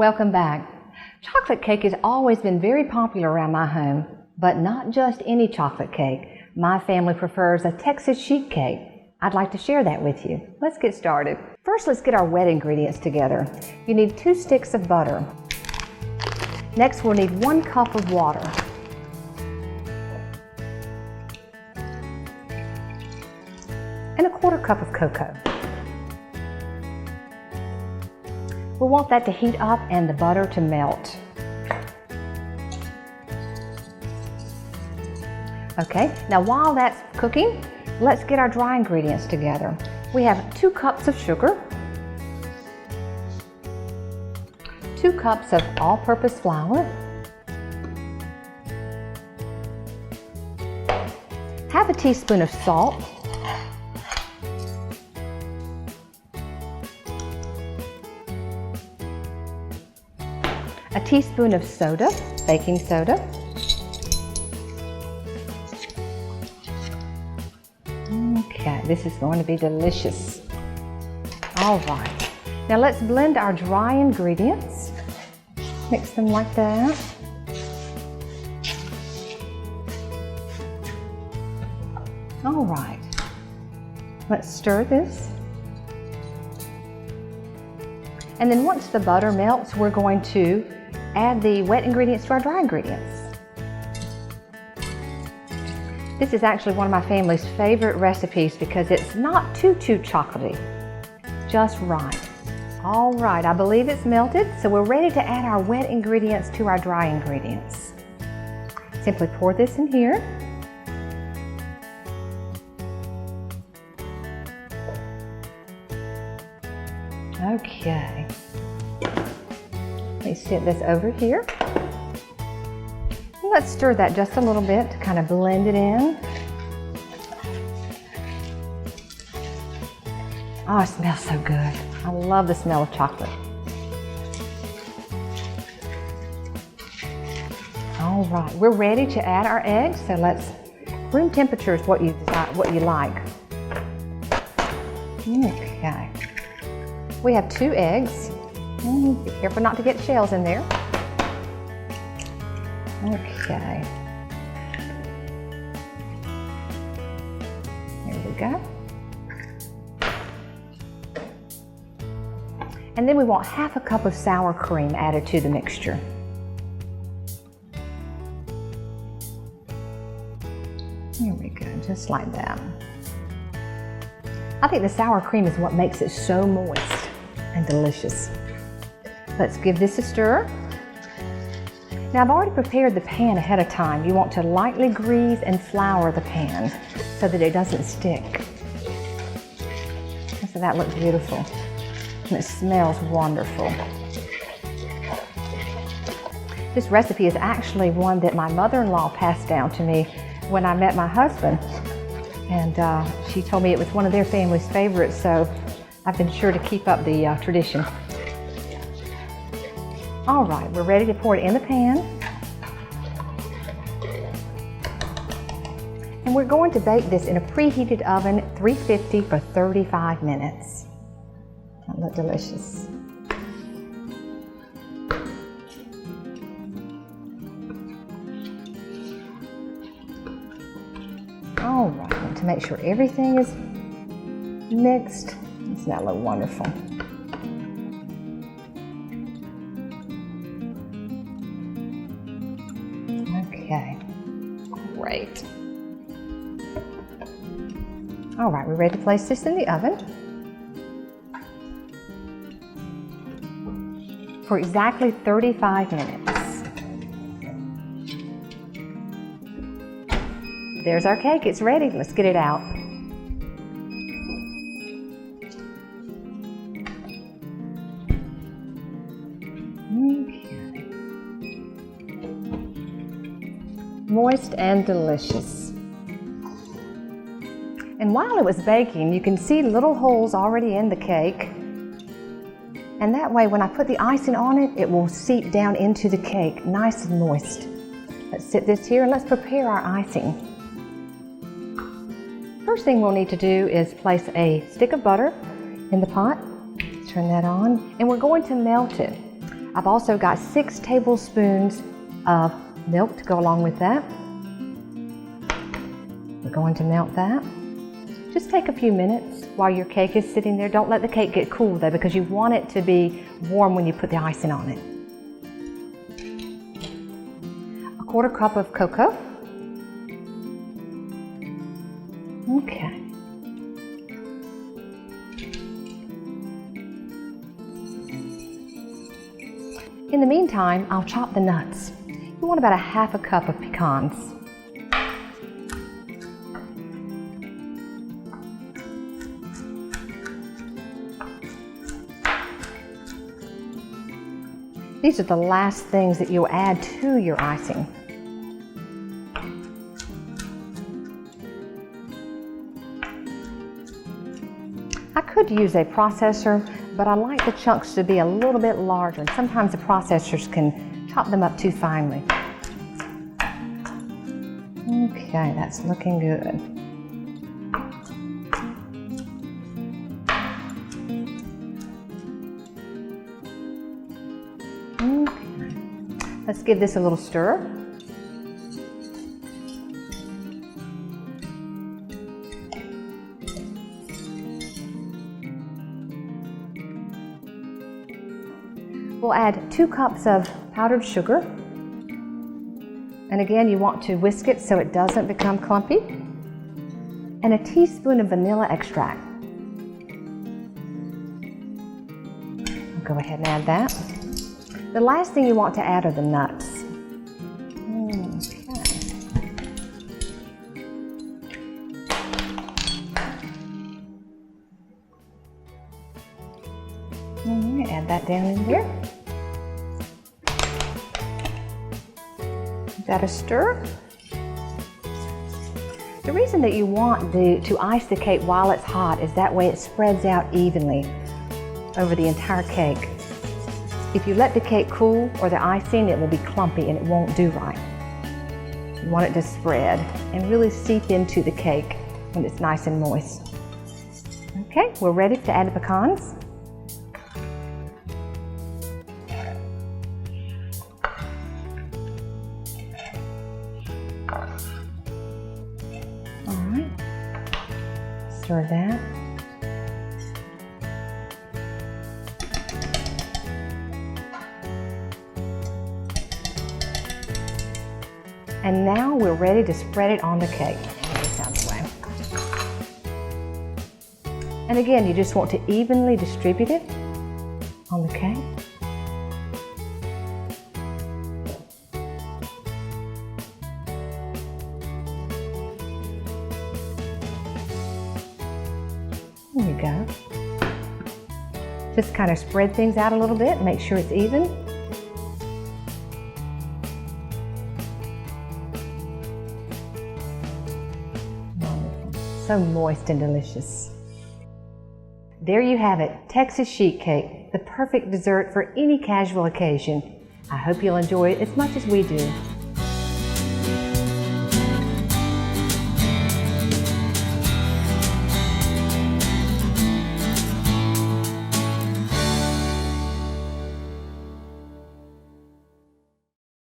Welcome back. Chocolate cake has always been very popular around my home, but not just any chocolate cake. My family prefers a Texas sheet cake. I'd like to share that with you. Let's get started. First, let's get our wet ingredients together. You need 2 sticks of butter. Next, we'll need 1 cup of water. And a 1/4 cup of cocoa. We'll want that to heat up and the butter to melt. Okay, now while that's cooking, let's get our dry ingredients together. We have 2 cups of sugar, 2 cups of all-purpose flour, half a teaspoon of salt, a teaspoon of soda, baking soda, okay, this is going to be delicious. All right, now let's blend our dry ingredients. Mix them like that. All right, let's stir this. And then once the butter melts, we're going to add the wet ingredients to our dry ingredients. This is actually one of my family's favorite recipes because it's not too chocolatey, just right. All right, I believe it's melted, so we're ready to add our wet ingredients to our dry ingredients. Simply pour this in here. Okay. Let me set this over here. Let's stir that just a little bit to kind of blend it in. Oh, it smells so good. I love the smell of chocolate. All right, we're ready to add our eggs, so let's, room temperature is what you like. Okay. We have 2 eggs. Be careful not to get shells in there. Okay. There we go. And then we want half a cup of sour cream added to the mixture. There we go, just like that. I think the sour cream is what makes it so moist and delicious. Let's give this a stir. Now I've already prepared the pan ahead of time. You want to lightly grease and flour the pan so that it doesn't stick. So that looks beautiful. And it smells wonderful. This recipe is actually one that my mother-in-law passed down to me when I met my husband. And she told me it was one of their family's favorites, so I've been sure to keep up the tradition. All right, we're ready to pour it in the pan. And we're going to bake this in a preheated oven, 350 for 35 minutes. That looks delicious. All right, to make sure everything is mixed. Doesn't that look wonderful? Okay, great. All right, we're ready to place this in the oven for exactly 35 minutes. There's our cake, it's ready. Let's get it out. Moist and delicious. And while it was baking, you can see little holes already in the cake. And that way, when I put the icing on it, it will seep down into the cake, nice and moist. Let's sit this here and let's prepare our icing. First thing we'll need to do is place a stick of butter in the pot. Turn that on, and we're going to melt it. I've also got 6 tablespoons of milk to go along with that. We're going to melt that. Just take a few minutes while your cake is sitting there. Don't let the cake get cool though, because you want it to be warm when you put the icing on it. A 1/4 cup of cocoa. Okay. In the meantime, I'll chop the nuts. You want about 1/2 cup of pecans. These are the last things that you'll add to your icing. I could use a processor, but I like the chunks to be a little bit larger, and sometimes the processors can chop them up too finely. Okay, that's looking good. Okay. Let's give this a little stir. We'll add 2 cups of powdered sugar. And again, you want to whisk it so it doesn't become clumpy. And a teaspoon of vanilla extract. I'll go ahead and add that. The last thing you want to add are the nuts. Okay. Add that down in there. Give that a stir. The reason that you want to ice the cake while it's hot is that way it spreads out evenly over the entire cake. If you let the cake cool or the icing, it will be clumpy and it won't do right. You want it to spread and really seep into the cake when it's nice and moist. Okay, we're ready to add the pecans. All right, stir that. And now we're ready to spread it on the cake. Get this out of the way. And again, you just want to evenly distribute it on the cake. There you go. Just kind of spread things out a little bit, make sure it's even. So moist and delicious. There you have it, Texas sheet cake, the perfect dessert for any casual occasion. I hope you'll enjoy it as much as we do.